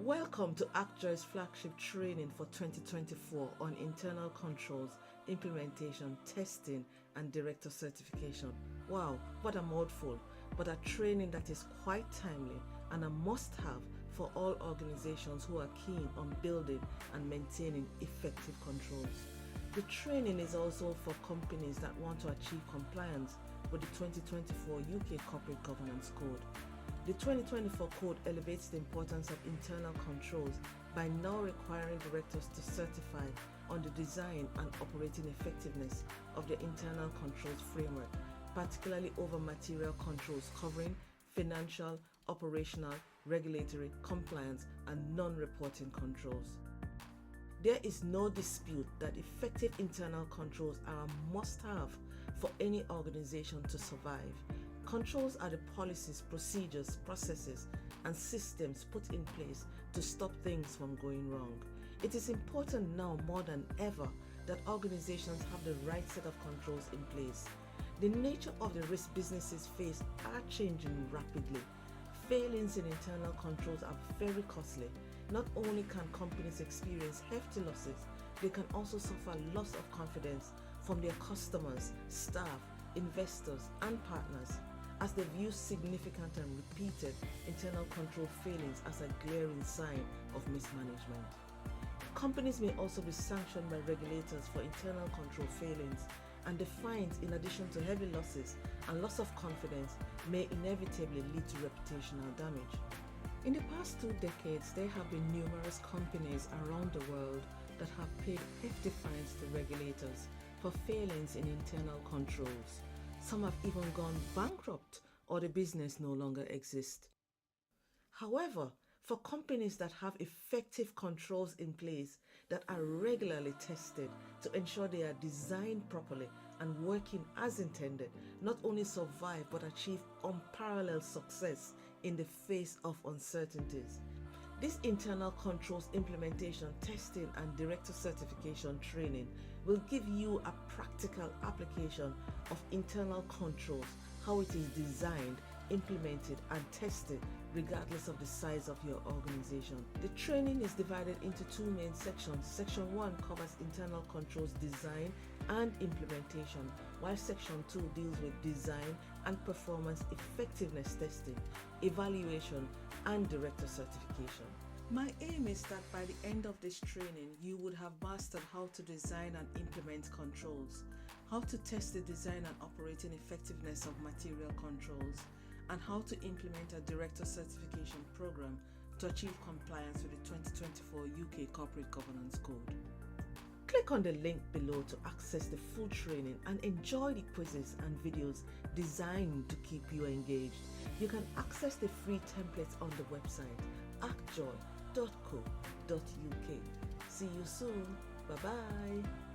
Welcome to ActJoy's flagship training for 2024 on internal controls, implementation, testing, and director certification. Wow, what a mouthful, but a training that is quite timely and a must-have for all organizations who are keen on building and maintaining effective controls. The training is also for companies that want to achieve compliance with the 2024 UK Corporate Governance Code. The 2024 code elevates the importance of internal controls by now requiring directors to certify on the design and operating effectiveness of the internal controls framework, particularly over material controls covering financial, operational, regulatory, compliance, and non-reporting controls. There is no dispute that effective internal controls are a must-have for any organization to survive. Controls are the policies, procedures, processes, and systems put in place to stop things from going wrong. It is important now more than ever that organizations have the right set of controls in place. The nature of the risk businesses face are changing rapidly. Failings in internal controls are very costly. Not only can companies experience hefty losses, they can also suffer loss of confidence from their customers, staff, investors, and partners, as they view significant and repeated internal control failings as a glaring sign of mismanagement. Companies may also be sanctioned by regulators for internal control failings, and the fines, in addition to heavy losses and loss of confidence, may inevitably lead to reputational damage. In the past 2 decades, there have been numerous companies around the world that have paid hefty fines to regulators for failings in internal controls. Some have even gone bankrupt or the business no longer exists. However, for companies that have effective controls in place that are regularly tested to ensure they are designed properly and working as intended, not only survive but achieve unparalleled success in the face of uncertainties. This internal controls implementation, testing, and director certification training will give you a practical application of internal controls, how it is designed, implemented, and tested regardless of the size of your organization. The training is divided into 2 main sections. Section 1 covers internal controls design and implementation, while Section 2 deals with design and performance effectiveness testing, evaluation, and director certification. My aim is that by the end of this training, you would have mastered how to design and implement controls, how to test the design and operating effectiveness of material controls, and how to implement a director certification program to achieve compliance with the 2024 UK Corporate Governance Code. Click on the link below to access the full training and enjoy the quizzes and videos designed to keep you engaged. You can access the free templates on the website actjoy.co.uk. See you soon. Bye-bye.